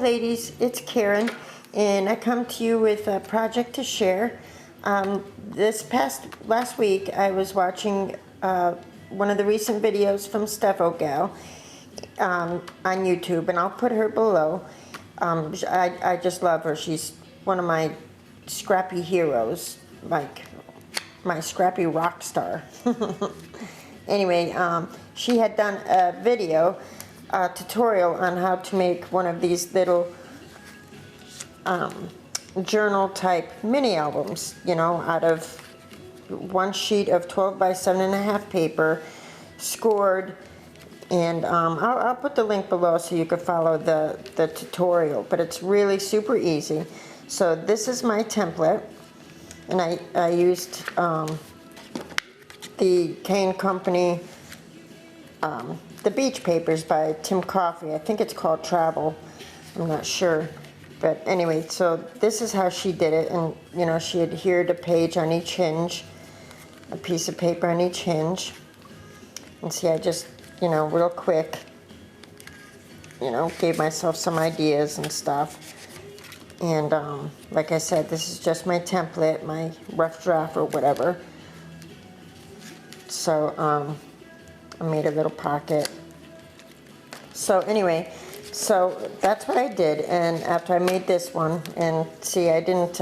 Ladies, it's Karen, and I come to you with a project to share. Last week I was watching one of the recent videos from Steffogal on YouTube, and I'll put her below. I just love her. She's one of my scrappy heroes, like my scrappy rock star. Anyway, she had done a video tutorial on how to make one of these little journal type mini albums, you know, out of one sheet of 12 by 7.5 paper, scored, and I'll put the link below so you can follow the tutorial, but it's really super easy. So this is my template, and I used the Kane Company The Beach Papers by Tim Coffey. I think it's called Travel. I'm not sure. But anyway, so this is how she did it. And, you know, she adhered a page on each hinge, a piece of paper on each hinge. And see, I just, you know, real quick, you know, gave myself some ideas and stuff. And like I said, this is just my template, my rough draft or whatever. So, I made a little pocket. So anyway, so that's what I did, and after I made this one, and see, I didn't,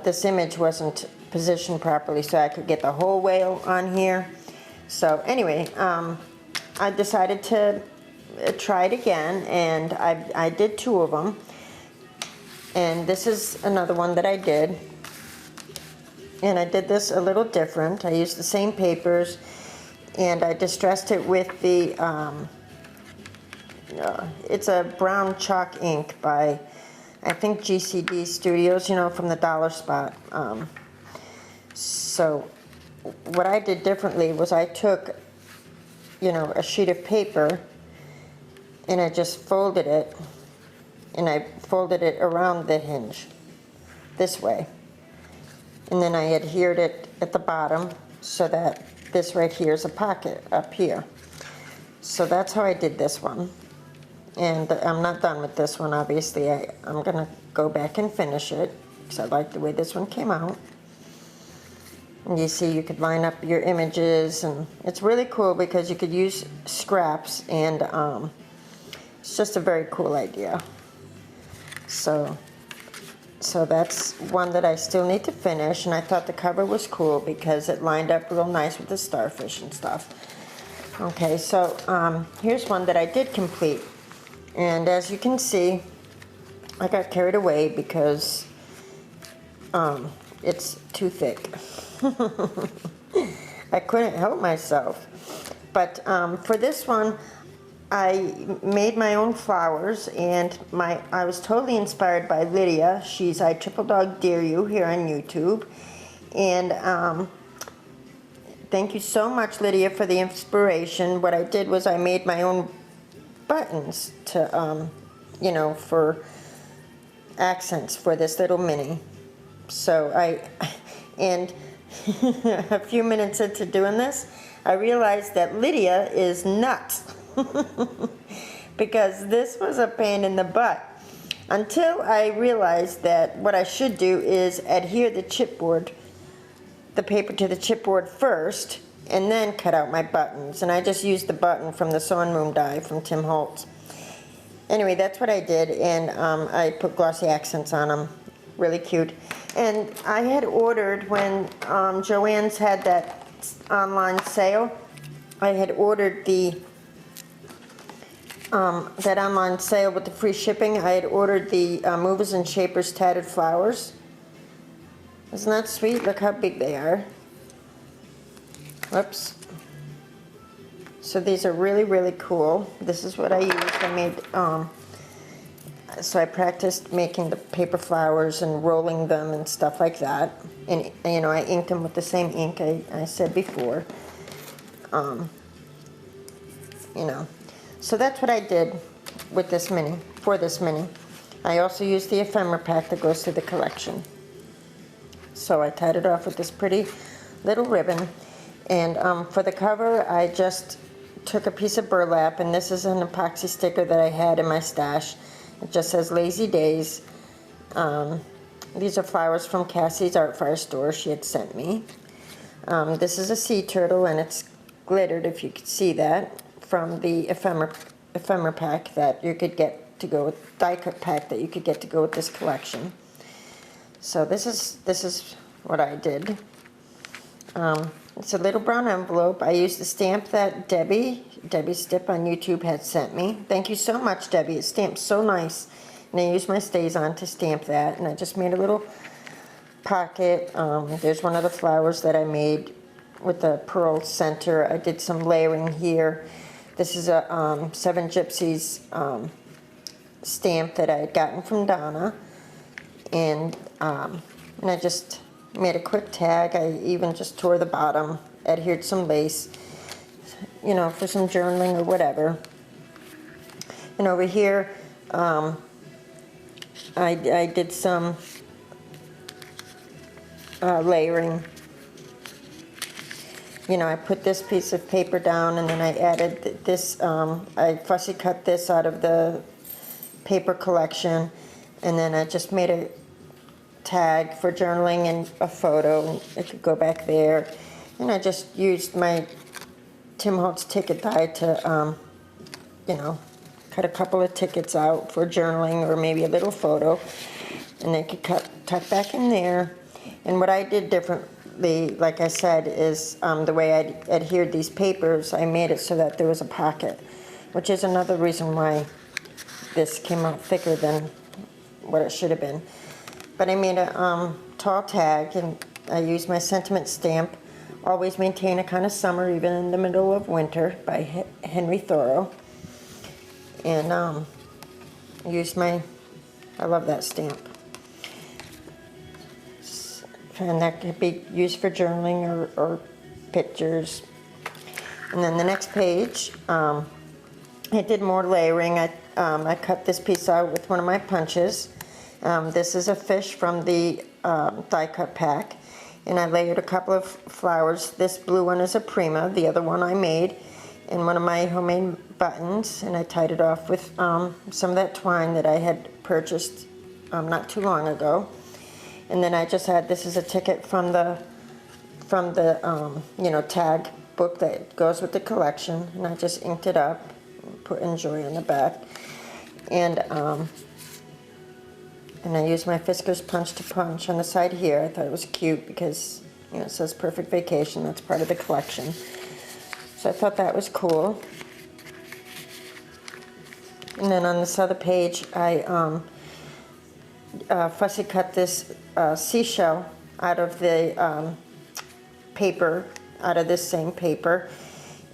this image wasn't positioned properly so I could get the whole whale on here. So anyway, I decided to try it again, and I did 2 of them, and this is another one that I did. And I did this a little different. I used the same papers, and I distressed it with the, it's a brown chalk ink by, I think, GCD Studios, you know, from the Dollar Spot. So what I did differently was I took, you know, a sheet of paper, and I just folded it, and I folded it around the hinge this way. And then I adhered it at the bottom so that this right here is a pocket up here. So that's how I did this one. And I'm not done with this one, obviously. I'm going to go back and finish it because I like the way this one came out. And you see, you could line up your images, and it's really cool because you could use scraps, and it's just a very cool idea. So that's one that I still need to finish, and I thought the cover was cool because it lined up real nice with the starfish and stuff. Okay, so here's one that I did complete, and as you can see, I got carried away because it's too thick. I couldn't help myself. But for this one, I made my own flowers, and I was totally inspired by Lydia. She's I Triple Dog Dare You here on YouTube. And thank you so much, Lydia, for the inspiration. What I did was I made my own buttons to, you know, for accents for this little mini. So and a few minutes into doing this, I realized that Lydia is nuts. Because this was a pain in the butt until I realized that what I should do is adhere the paper to the chipboard first, and then cut out my buttons. And I just used the button from the Sewing Room die from Tim Holtz. Anyway, that's what I did, and I put glossy accents on them. Really cute. And I had ordered, when Joann's had that online sale, I had ordered that online sale with the free shipping. I had ordered the Movers and Shapers Tattered Flowers. Isn't that sweet? Look how big they are. Whoops. So these are really, really cool. This is what I used. I made, so I practiced making the paper flowers and rolling them and stuff like that. And, you know, I inked them with the same ink I said before. You know. So that's what I did with this mini, for this mini. I also used the ephemera pack that goes to the collection. So I tied it off with this pretty little ribbon. And for the cover, I just took a piece of burlap, and this is an epoxy sticker that I had in my stash. It just says Lazy Days. These are flowers from Cassie's Art Fire store she had sent me. This is a sea turtle, and it's glittered, if you could see that, from the ephemera pack that you could get to go with, die cut pack that you could get to go with this collection. So this is what I did. It's a little brown envelope. I used the stamp that Debbie Stip on YouTube had sent me. Thank you so much, Debbie. It stamped so nice. And I used my Stays-On to stamp that. And I just made a little pocket. There's one of the flowers that I made with the pearl center. I did some layering here. This is a Seven Gypsies stamp that I had gotten from Donna. And I just made a quick tag. I even just tore the bottom, adhered some lace, you know, for some journaling or whatever. And over here, I did some layering. You know, I put this piece of paper down, and then I added this, I fussy cut this out of the paper collection, and then I just made a tag for journaling and a photo. It could go back there. And I just used my Tim Holtz ticket die to, you know, cut a couple of tickets out for journaling or maybe a little photo. And they could tuck back in there. And what I did differently, like I said, is the way I adhered these papers, I made it so that there was a pocket, which is another reason why this came out thicker than what it should have been. But I made a tall tag, and I used my sentiment stamp, Always Maintain a Kind of Summer Even in the Middle of Winter by Henry Thoreau. And I used I love that stamp. And that could be used for journaling or pictures. And then the next page, I did more layering. I cut this piece out with one of my punches. This is a fish from the die cut pack, and I layered a couple of flowers. This blue one is a prima, the other one I made, and one of my homemade buttons, and I tied it off with some of that twine that I had purchased not too long ago. And then I just had, this is a ticket from the you know, tag book that goes with the collection, and I just inked it up, put Enjoy on the back, and I used my Fisker's punch to punch on the side here. I thought it was cute because, you know, it says Perfect Vacation. That's part of the collection. So I thought that was cool. And then on this other page, I fussy cut this seashell out of the paper, out of this same paper.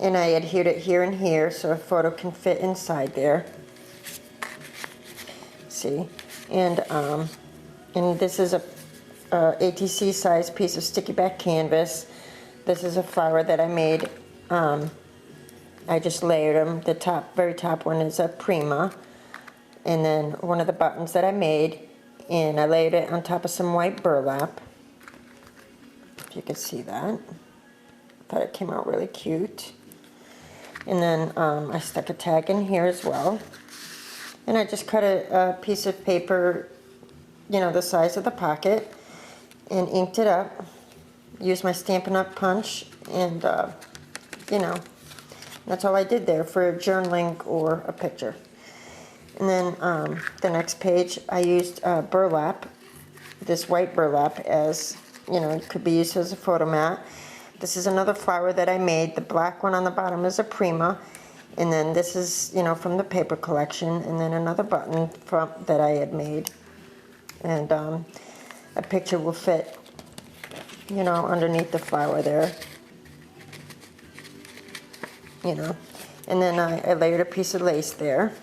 And I adhered it here and here so a photo can fit inside there. See? And this is a ATC size piece of sticky back canvas. This is a flower that I made. I just layered them. The very top one is a prima, and then one of the buttons that I made, and I layered it on top of some white burlap. If you could see that, I thought it came out really cute. And then I stuck a tag in here as well. And I just cut a piece of paper, you know, the size of the pocket, and inked it up. Used my Stampin' Up! Punch, and, you know, that's all I did there for journaling or a picture. And then the next page, I used burlap, this white burlap, as, you know, it could be used as a photo mat. This is another flower that I made. The black one on the bottom is a prima. And then this is, you know, from the paper collection, and then another button that I had made. And a picture will fit, you know, underneath the flower there. You know. And then I layered a piece of lace there.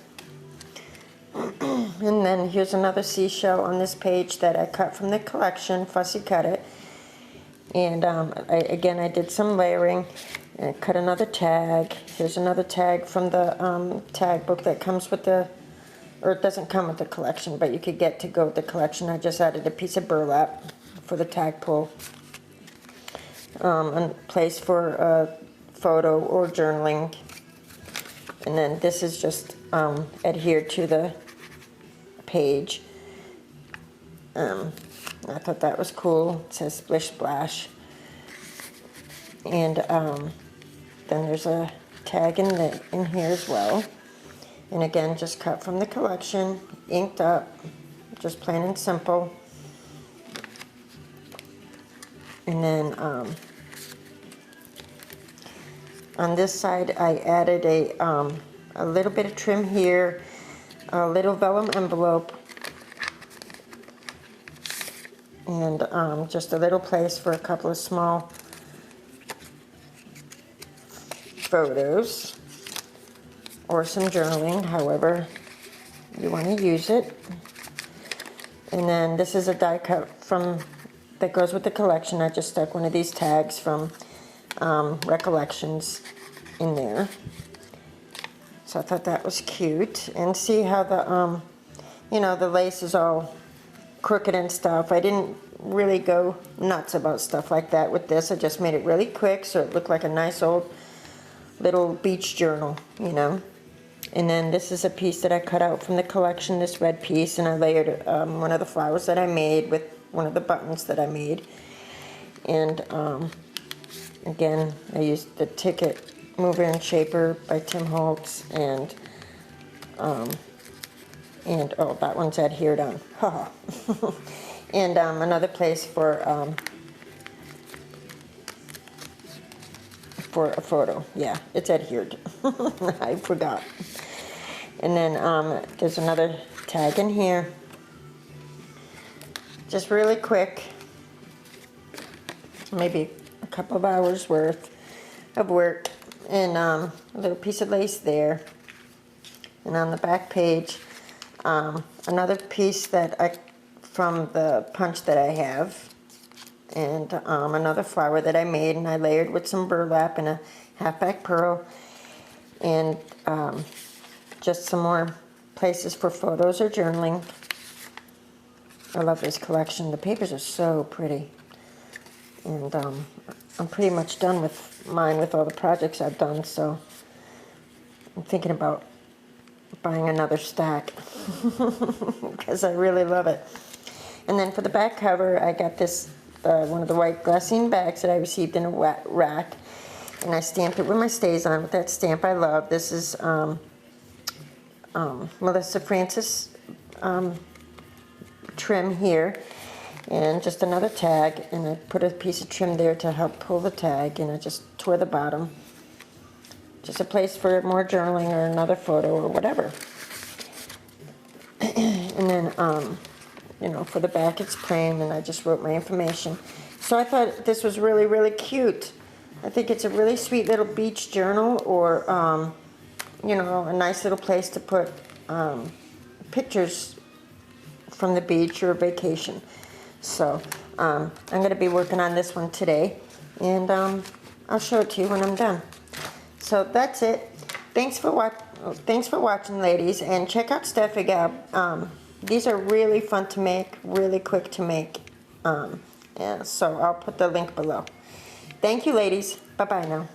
And then here's another seashell on this page that I cut from the collection, fussy cut it. And again, I did some layering. And I cut another tag. Here's another tag from the tag book that comes with the, or it doesn't come with the collection, but you could get to go with the collection. I just added a piece of burlap for the tag pull. And place for a photo or journaling. And then this is just adhered to the page. I thought that was cool. It says Splish Splash. And then there's a tag in here as well. And again, just cut from the collection, inked up, just plain and simple. And then on this side, I added a little bit of trim here, a little vellum envelope, and just a little place for a couple of small photos or some journaling, however you want to use it. And then this is a die cut that goes with the collection. I just stuck one of these tags from Recollections in there. So I thought that was cute. And see how the the lace is all crooked and stuff. I didn't really go nuts about stuff like that with this. I just made it really quick so it looked like a nice old little beach journal, And then this is a piece that I cut out from the collection, this red piece, and I layered one of the flowers that I made with one of the buttons that I made. And again, I used the Ticket Mover and Shaper by Tim Holtz, and oh, that one's adhered on. And another place for a photo. Yeah, it's adhered. I forgot. And then there's another tag in here. Just really quick. Maybe a couple of hours worth of work. And a little piece of lace there. And on the back page, another piece from the punch that I have. And another flower that I made, and I layered with some burlap and a half-back pearl, and just some more places for photos or journaling. I love this collection. The papers are so pretty. And I'm pretty much done with mine, with all the projects I've done, so I'm thinking about buying another stack because I really love it. And then for the back cover, I got this one of the white glassine bags that I received in a rack, and I stamped it with my stays on with that stamp I love. This is Melissa Francis trim here, and just another tag, and I put a piece of trim there to help pull the tag, and I just tore the bottom. Just a place for more journaling or another photo or whatever. And then for the back it's plain, and I just wrote my information. So I thought this was really, really cute. I think it's a really sweet little beach journal, or, a nice little place to put pictures from the beach or vacation. So I'm going to be working on this one today, and I'll show it to you when I'm done. So that's it. Thanks for watching, ladies, and check out Steffogal. These are really fun to make, really quick to make. So I'll put the link below. Thank you, ladies. Bye-bye now.